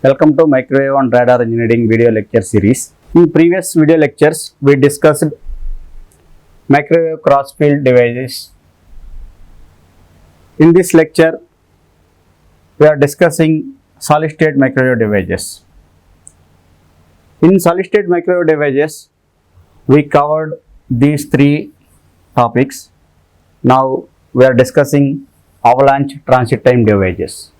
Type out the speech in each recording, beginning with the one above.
Welcome to Microwave and Radar Engineering video lecture series. In previous video lectures, we discussed microwave crossfield devices. In this lecture, we are discussing solid state microwave devices. In solid state microwave devices, we covered these three topics. Now we are discussing avalanche transit time devices.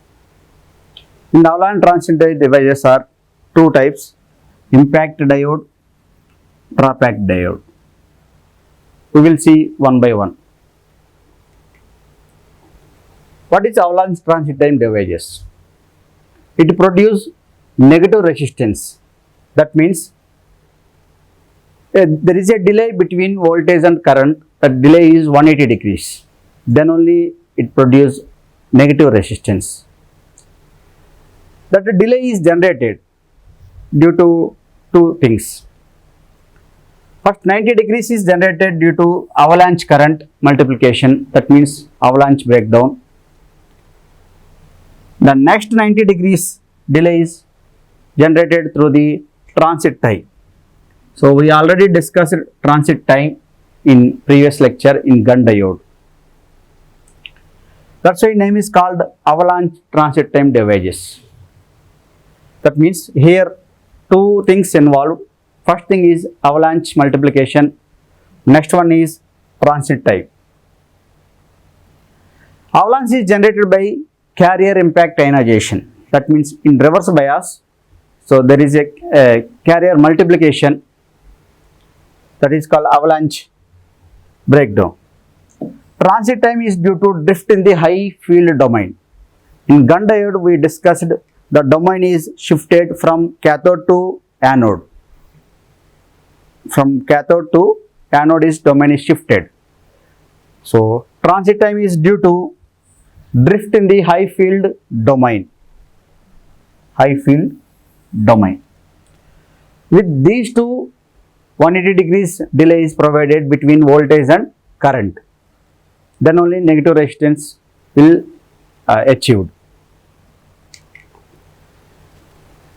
In avalanche transit time devices are two types: impact diode, trap diode. We will see one by one. What is avalanche transit time devices? It produces negative resistance. That means there is a delay between voltage and current. The delay is 180 degrees. Then only it produces negative resistance. That delay is generated due to two things. First, 90 degrees is generated due to avalanche current multiplication. That means avalanche breakdown. The next 90 degrees delay is generated through the transit time. So we already discussed transit time in previous lecture in gun diode. That's why name is called avalanche transit time devices. That means here two things involved. First thing is avalanche multiplication. Next one is transit time. Avalanche is generated by carrier impact ionization. That means in reverse bias. So there is a carrier multiplication, that is called avalanche breakdown. Transit time is due to drift in the high field domain. In gun diode we discussed the domain is shifted from cathode to anode. From cathode to anode is domain is shifted. So transit time is due to drift in the high field domain. High field domain. With these two, 180 degrees delay is provided between voltage and current. Then only negative resistance will achieved.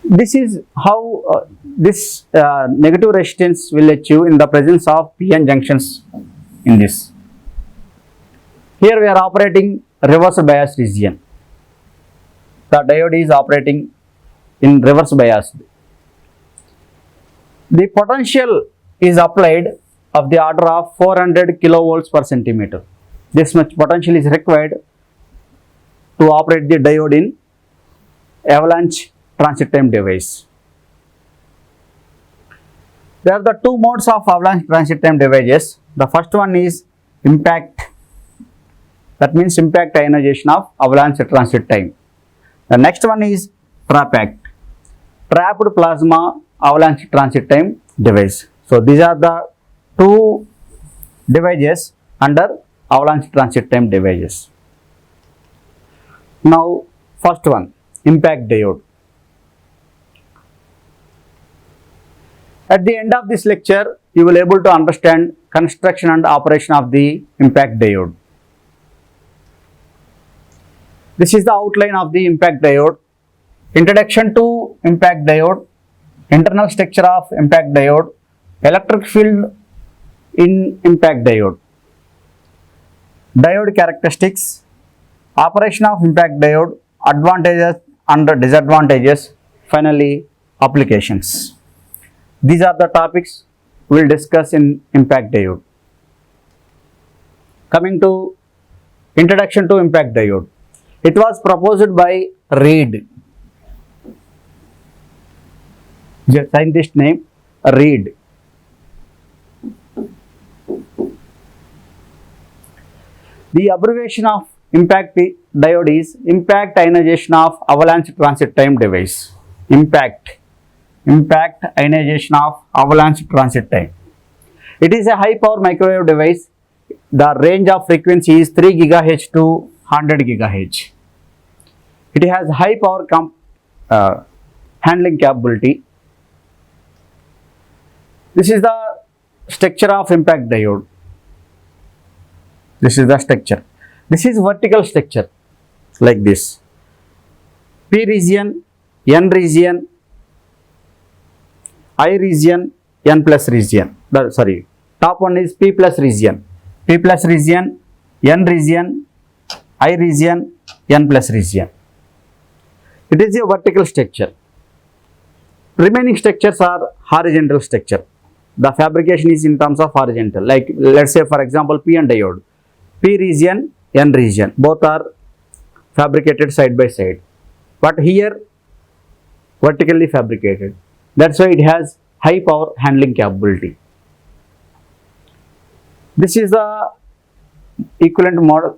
This is how this negative resistance will achieve in the presence of PN junctions in this. Here we are operating reverse bias region. The diode is operating in reverse bias. The potential is applied of the order of 400 kilovolts per centimeter. This much potential is required to operate the diode in avalanche transit time device. There are the two modes of avalanche transit time devices. The first one is impact. That means impact ionization of avalanche transit time. The next one is trapped plasma avalanche transit time device. So these are the two devices under avalanche transit time devices. Now first one, impact diode. At the end of this lecture, you will able to understand construction and operation of the impact diode. This is the outline of the impact diode. Introduction to impact diode, internal structure of impact diode, electric field in impact diode, diode characteristics, operation of impact diode, advantages and disadvantages, finally applications. These are the topics we will discuss in impact diode. Coming to introduction to impact diode. It was proposed by Reed. The scientist name Reed. The abbreviation of impact diode is impact ionization of avalanche transit time device. Impact ionization of avalanche transit time. It is a high power microwave device. The range of frequency is 3 GHz to 100 GHz. It has high power handling capability. This is the structure of impact diode. This is the structure. This is vertical structure like this. P region N region, I region, N plus region. Sorry, top one is P plus region. P plus region, N region, I region, N plus region. It is a vertical structure. Remaining structures are horizontal structure. The fabrication is in terms of horizontal. Like let's say for example PN diode. P region, N region. Both are fabricated side by side. But here vertically fabricated. That's why it has high power handling capability. This is the equivalent model,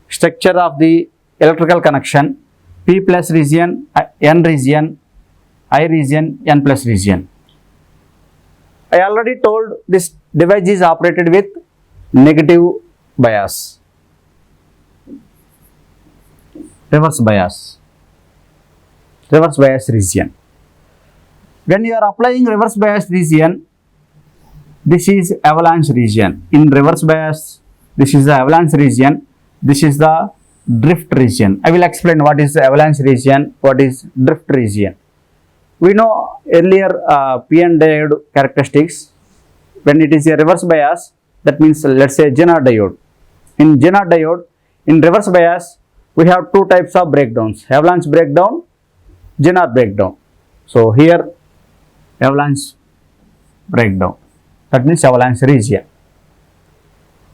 structure of the electrical connection. P plus region, N region, I region, N plus region. I already told this device is operated with negative bias, reverse bias region. When you are applying reverse bias region, this is avalanche region. In reverse bias, this is the avalanche region. This is the drift region. I will explain what is the avalanche region, what is drift region. We know earlier PN diode characteristics. When it is a reverse bias, that means let's say Zener diode. In Zener diode, in reverse bias, we have two types of breakdowns: avalanche breakdown, Zener breakdown. So here avalanche breakdown, that means avalanche region.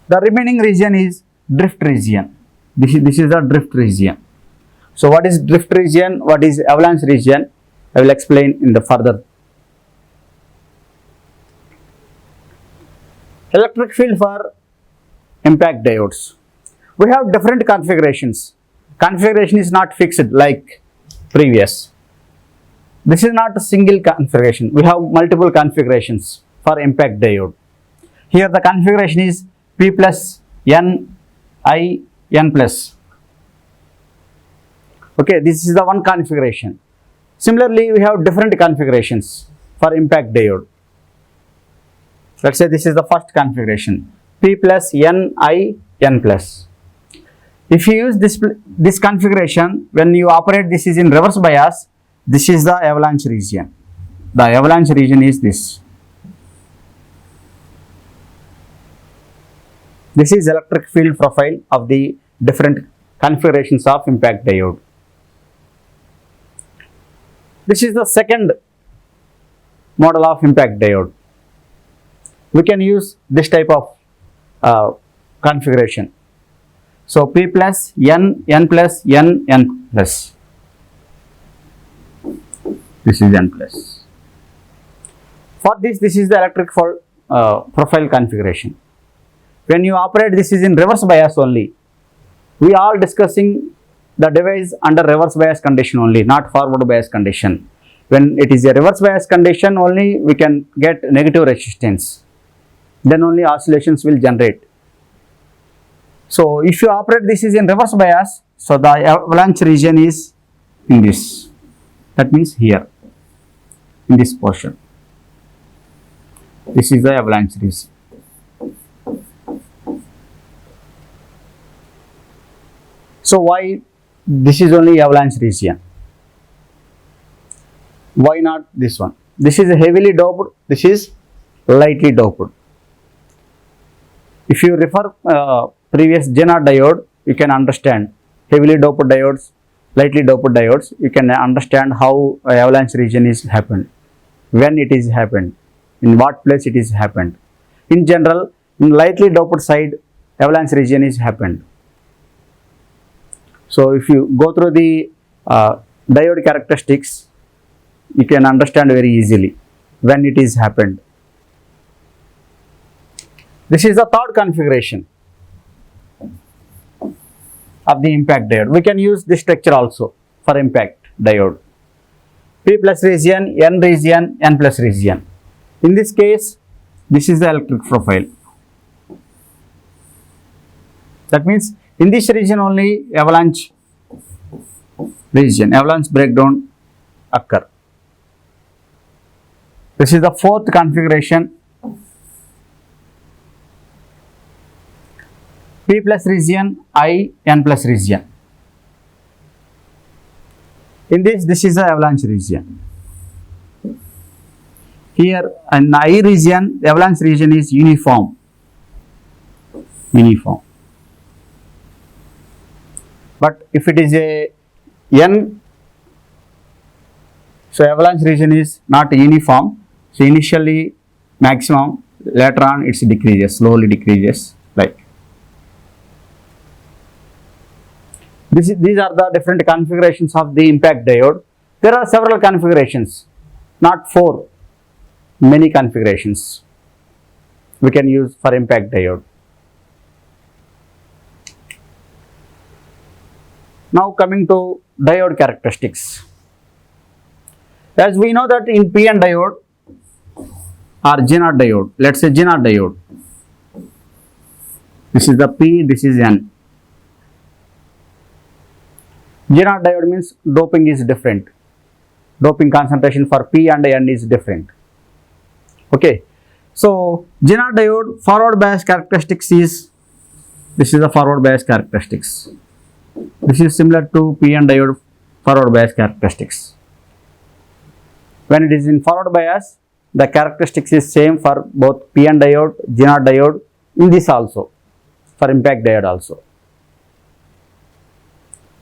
The remaining region is drift region. This is the drift region. So what is drift region, what is avalanche region, I will explain in the further. Electric field for impact diodes. We have different configurations. Configuration is not fixed like previous. This is not a single configuration. We have multiple configurations for impact diode. Here the configuration is P plus N, I, N plus. Okay, this is the one configuration. Similarly, we have different configurations for impact diode. Let's say this is the first configuration, P plus N, I, N plus. If you use this configuration, when you operate this is in reverse bias, this is the avalanche region. The avalanche region is this. This is electric field profile of the different configurations of impact diode. This is the second model of impact diode. We can use this type of configuration. So P plus N, N plus, N, N plus. This is N plus. For this is the electric field profile configuration. When you operate this is in reverse bias only. We are discussing the device under reverse bias condition only, not forward bias condition. When it is a reverse bias condition only, we can get negative resistance. Then only oscillations will generate. So if you operate this is in reverse bias, so the avalanche region is in this. That means here, in this portion. This is the avalanche region. So why this is only avalanche region? Why not this one? This is heavily doped, this is lightly doped. If you refer previous Zener diode, you can understand heavily doped diodes, lightly doped diodes. You can understand how avalanche region is happened, when it is happened, in what place it is happened. In general, in lightly doped side, avalanche region is happened. So if you go through the diode characteristics, you can understand very easily when it is happened. This is the third configuration of the impact diode. We can use this structure also for impact diode. P plus region, N region, N plus region. In this case, this is the electric profile. That means in this region only avalanche breakdown occur. This is the fourth configuration. P plus region, I, N plus region. In this is the avalanche region. Here in I region, the avalanche region is uniform. But if it is a N, so avalanche region is not uniform. So initially maximum, later on it decreases, slowly decreases, like. These are the different configurations of the impact diode. There are several configurations, not 4, many configurations we can use for impact diode. Now coming to diode characteristics. As we know that in PN diode or Ginott diode, let's say Ginott diode, this is the P, this is N. Ginott diode means doping is different. Doping concentration for P and N is different. Okay. So Ginott diode forward bias characteristics is, this is the forward bias characteristics. This is similar to PN diode forward bias characteristics. When it is in forward bias, the characteristics is same for both PN diode, Ginott diode, in this also, for impact diode also.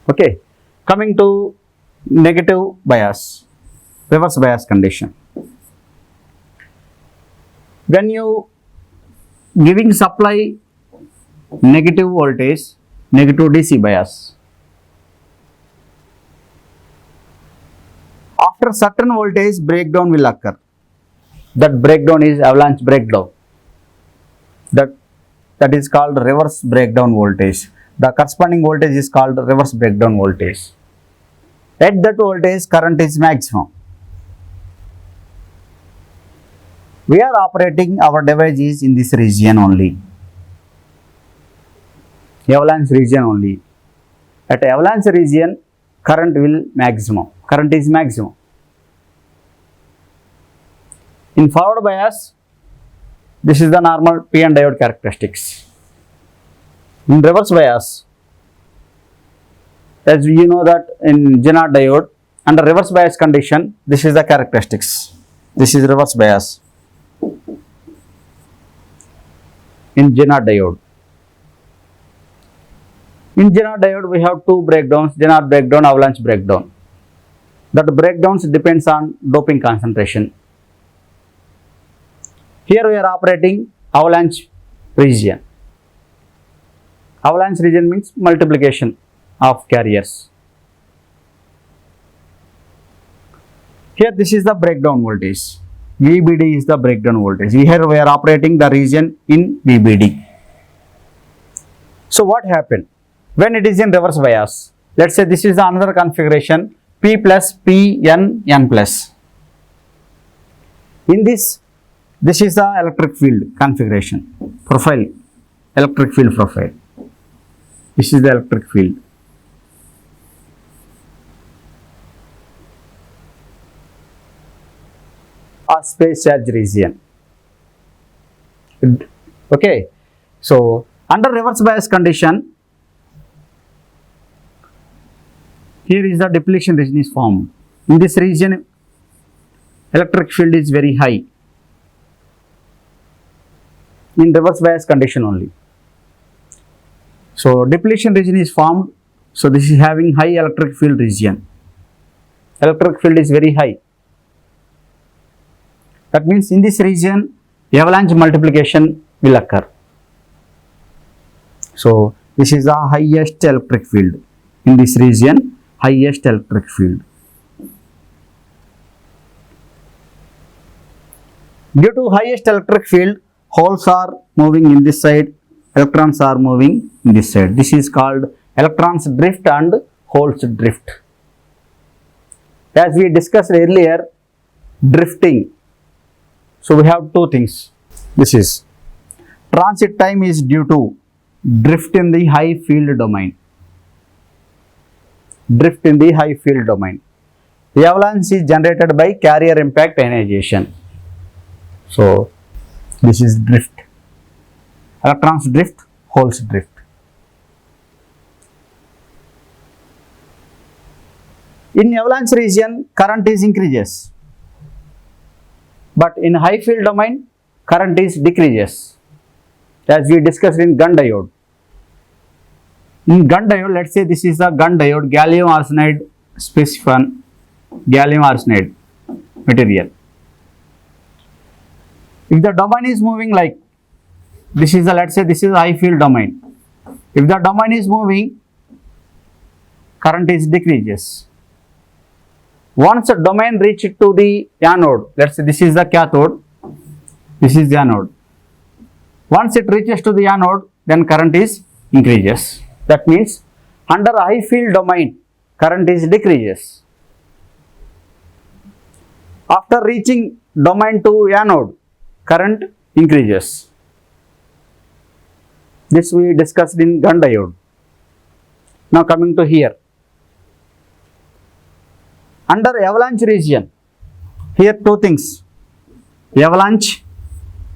Okay. Coming to negative bias, reverse bias condition. When you giving supply negative voltage, negative DC bias, after certain voltage breakdown will occur. That breakdown is avalanche breakdown. That is called reverse breakdown voltage. The corresponding voltage is called reverse breakdown voltage. At that voltage, current is maximum. We are operating our device is in this region only, avalanche region only. At avalanche region, current will maximum. Current is maximum. In forward bias, this is the normal PN diode characteristics. In reverse bias, as you know that in Ginott diode, under reverse bias condition, this is the characteristics. This is reverse bias in Ginott diode. In Ginott diode, we have 2 breakdowns, Ginott breakdown, avalanche breakdown. That breakdowns depends on doping concentration. Here we are operating avalanche region. Avalanche region means multiplication of carriers. Here this is the breakdown voltage. VBD is the breakdown voltage. Here we are operating the region in VBD. So what happened? When it is in reverse bias, let's say this is another configuration, P plus P N N plus. In this is the electric field configuration, profile, electric field profile. This is the electric field. A space charge region. Okay. So under reverse bias condition, here is the depletion region is formed. In this region, electric field is very high. In reverse bias condition only. So depletion region is formed. So this is having high electric field region. Electric field is very high. That means in this region, avalanche multiplication will occur. So this is the highest electric field. In this region, highest electric field. Due to highest electric field, holes are moving in this side, electrons are moving in this side. This is called electrons drift and holes drift. As we discussed earlier, drifting. So we have 2 things. This is transit time is due to drift in the high field domain. Drift in the high field domain. The avalanche is generated by carrier impact ionization. So this is drift. Electrons drift, holes drift. In avalanche region, current is increases, but in high field domain, current is decreases, as we discussed in gun diode. In gun diode, let's say this is the gun diode, gallium arsenide specifan, gallium arsenide material. If the domain is moving like this is the, let's say this is high field domain. If the domain is moving, current is decreases. Once the domain reaches to the anode, let's say this is the cathode, this is the anode. Once it reaches to the anode, then current is increases. That means under high field domain, current is decreases. After reaching domain to anode, current increases. This we discussed in gun diode. Now coming to here. Under avalanche region, here two things. Avalanche,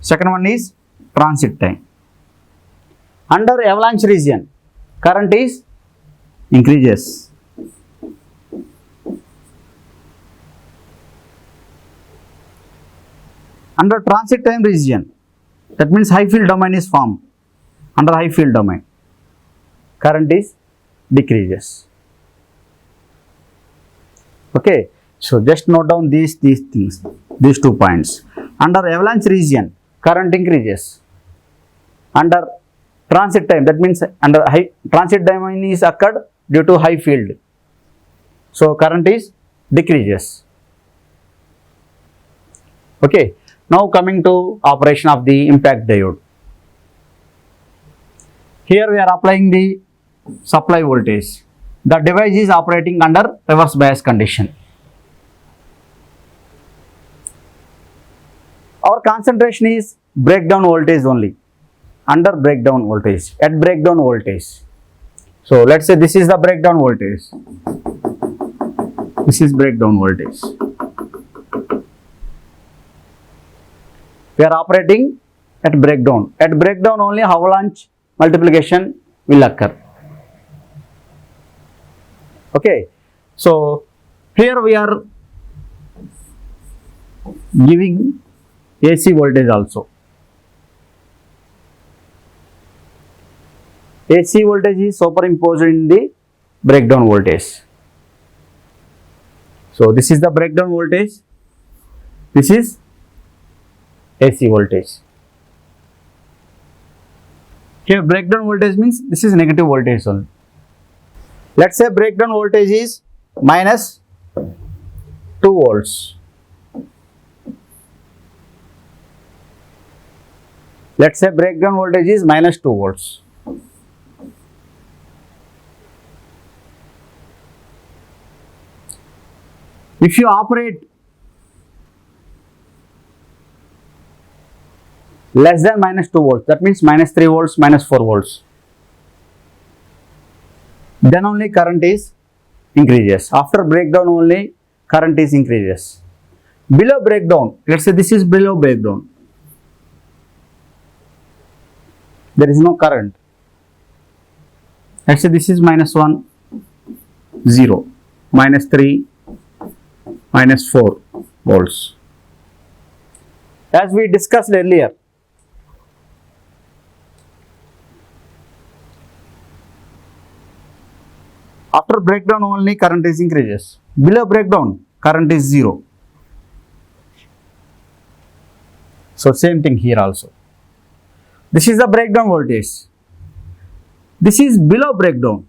second one is transit time. Under avalanche region, current is increases. Under transit time region, that means high field domain is formed. Under high field domain, current is decreases. Okay, so just note down these things, these 2 points. Under avalanche region, current increases. Under transit time, that means under high transit domain is occurred due to high field, so current is decreases. Okay, now coming to operation of the impact diode. Here we are applying the supply voltage. The device is operating under reverse bias condition. Our concentration is breakdown voltage only, under breakdown voltage, at breakdown voltage. So let's say this is the breakdown voltage. This is breakdown voltage. We are operating at breakdown. At breakdown only avalanche multiplication will occur. Okay, so here we are giving AC voltage also. AC voltage is superimposed in the breakdown voltage. So this is the breakdown voltage, this is AC voltage. Here breakdown voltage means this is negative voltage only. Let's say breakdown voltage is minus 2 volts. Let's say breakdown voltage is minus 2 volts. If you operate less than minus 2 volts, that means minus 3 volts, minus 4 volts, then only current is increases. After breakdown only current is increases. Below breakdown, let's say this is below breakdown, there is no current. Let's say this is minus 1, 0, minus 3, minus 4 volts. As we discussed earlier, after breakdown only current is increases. Below breakdown current is 0. So same thing here also. This is the breakdown voltage. This is below breakdown.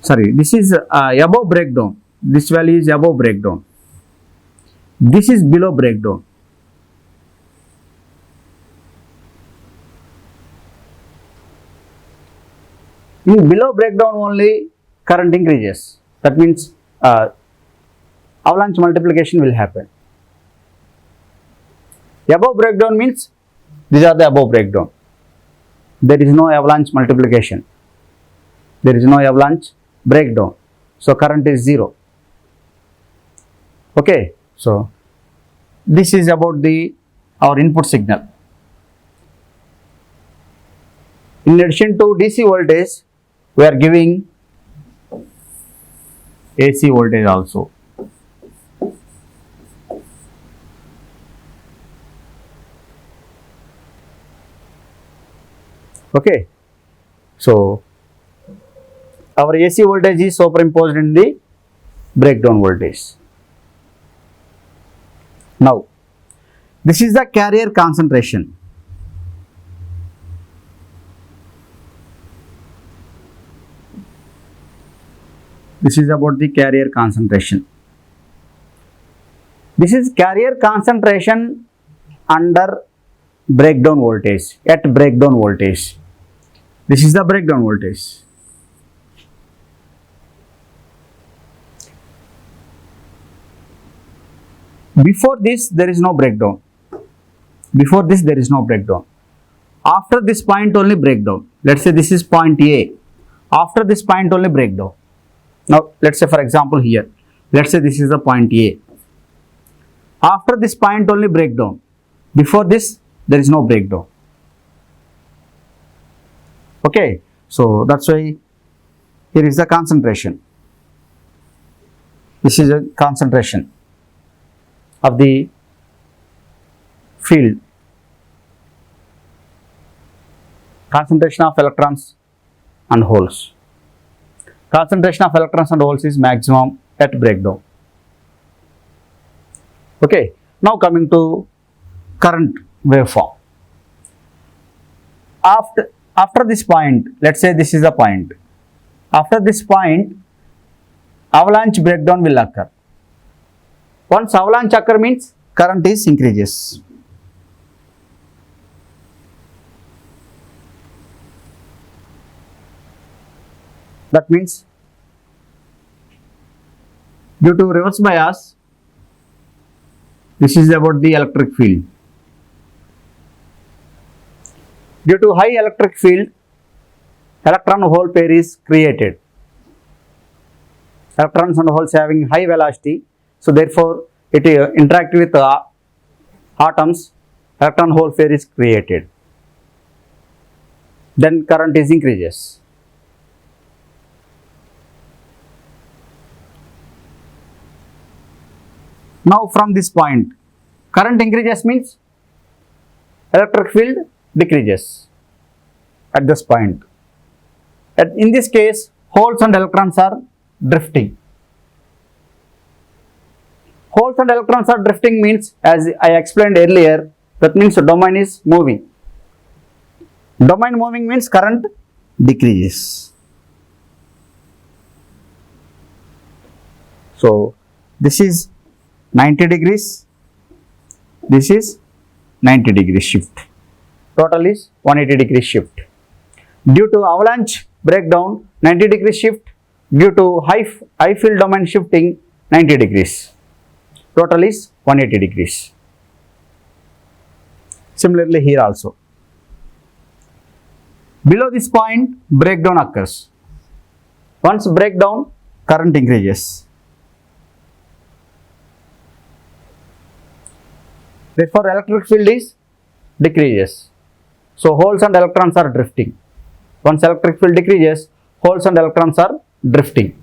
Sorry, this is above breakdown. This value is above breakdown. This is below breakdown. In below breakdown only current increases. That means avalanche multiplication will happen. Above breakdown means these are the above breakdown. There is no avalanche multiplication. There is no avalanche breakdown. So current is 0. Okay. So this is about our input signal. In addition to DC voltage, we are giving AC voltage also. Okay, so our AC voltage is superimposed in the breakdown voltage. Now, this is the carrier concentration. This is about the carrier concentration. This is carrier concentration under breakdown voltage, at breakdown voltage. This is the breakdown voltage. Before this, there is no breakdown. Before this, there is no breakdown. After this point, only breakdown. Let's say this is point A. After this point, only breakdown. Now, let's say for example here, let's say this is the point A. After this point, only breakdown. Before this, there is no breakdown. Okay, so that's why here is the concentration. This is a concentration of the field. Concentration of electrons and holes. Concentration of electrons and holes is maximum at breakdown. Okay, now coming to current waveform. After this point, let's say this is a point. After this point, avalanche breakdown will occur. Once avalanche occur means current is increases. That means due to reverse bias, this is about the electric field. Due to high electric field, electron hole pair is created. Electrons and holes having high velocity, so therefore it interact with atoms, electron hole pair is created. Then current is increases. Now from this point, current increases means electric field decreases at this point. In this case, holes and electrons are drifting. Holes and electrons are drifting means, as I explained earlier, that means the domain is moving. Domain moving means current decreases. So this is 90 degrees, this is 90 degree shift. Total is 180 degree shift. Due to avalanche breakdown, 90 degree shift. Due to high field domain shifting, 90 degrees. Total is 180 degrees. Similarly here also. Below this point, breakdown occurs. Once breakdown, current increases. Therefore, electric field is decreases. So, holes and electrons are drifting. Once electric field decreases, holes and electrons are drifting.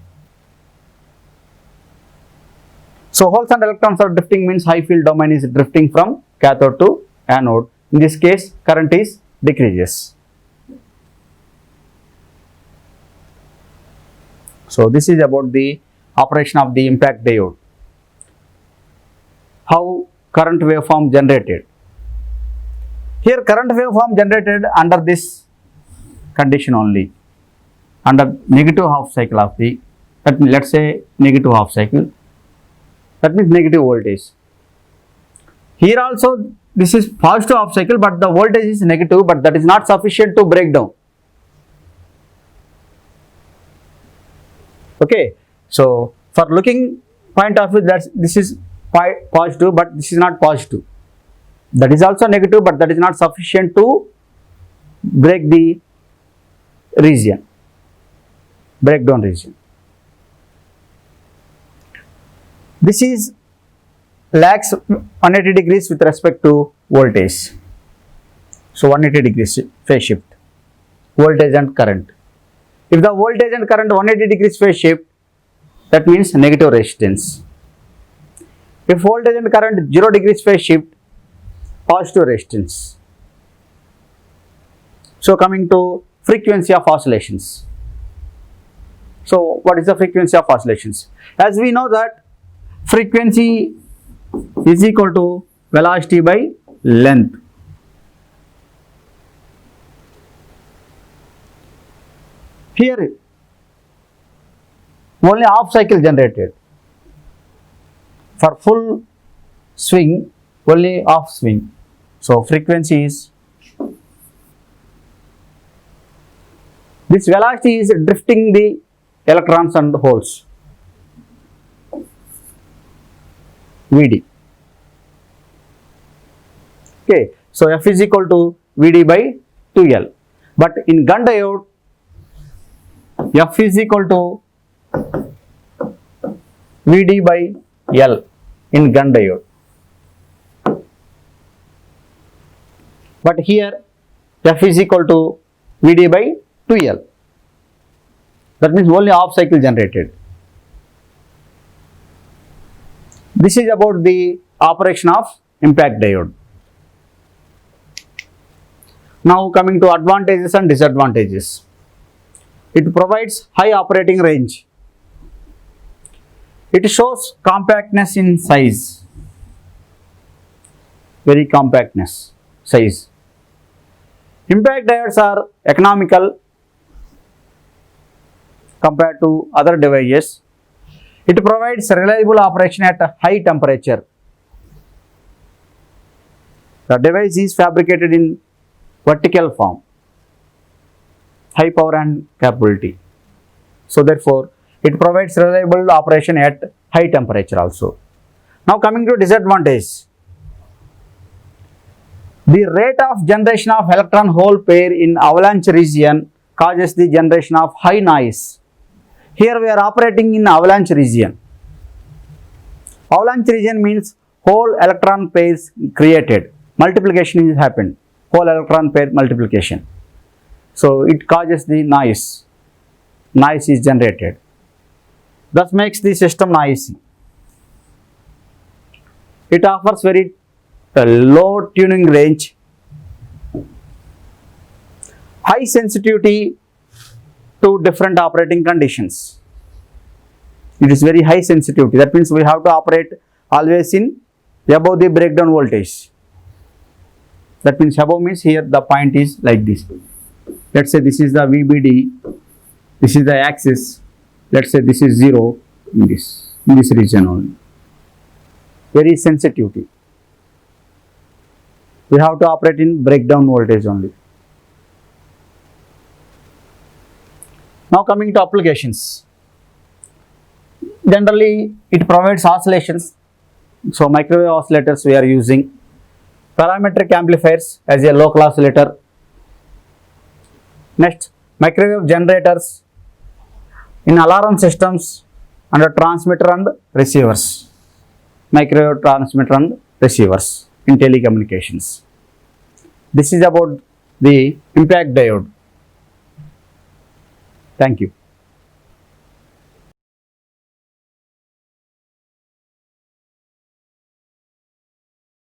So, holes and electrons are drifting means high field domain is drifting from cathode to anode. In this case, current is decreases. So, this is about the operation of the impact diode. How current waveform generated. Here current waveform generated under this condition only, under negative half cycle of the, let's say negative half cycle, that means negative voltage. Here also this is positive half cycle, but the voltage is negative, but that is not sufficient to break down. Okay, so for looking point of view, that this is positive, but this is not positive. That is also negative, but that is not sufficient to break the region, breakdown region. This is lags 180 degrees with respect to voltage. So 180 degrees phase shift, voltage and current. If the voltage and current 180 degrees phase shift, that means negative resistance. If voltage and current 0 degrees phase shift, positive resistance. So coming to frequency of oscillations. So what is the frequency of oscillations? As we know that frequency is equal to velocity by length. Here only half cycle generated. For full swing, only half swing. So frequency is, this velocity is drifting the electrons and holes. Vd. Okay, so F is equal to Vd by 2L. But in Gunn diode, F is equal to Vd by L in Gunn diode. But here F is equal to Vd by 2L. That means only half cycle generated. This is about the operation of impact diode. Now coming to advantages and disadvantages. It provides high operating range. It shows compactness in size. Very compactness, size. Impact diodes are economical compared to other devices. It provides reliable operation at a high temperature. The device is fabricated in vertical form, high power and capability. So therefore, it provides reliable operation at high temperature also. Now coming to disadvantage. The rate of generation of electron-hole pair in avalanche region causes the generation of high noise. Here we are operating in avalanche region. Avalanche region means whole electron pairs created. Multiplication is happened. Whole electron pair multiplication. So it causes the noise. Noise is generated. Thus makes the system noisy. It offers very low tuning range, high sensitivity to different operating conditions. It is very high sensitivity. That means we have to operate always in above the breakdown voltage. That means above means here the point is like this. Let's say this is the VBD, this is the axis. Let's say this is 0 in this region only. Very sensitivity. We have to operate in breakdown voltage only. Now coming to applications. Generally it provides oscillations. So microwave oscillators we are using. Parametric amplifiers as a local oscillator. Next, microwave generators in alarm systems and transmitter and receivers. Microwave transmitter and receivers in telecommunications. This is about the impact diode. Thank you.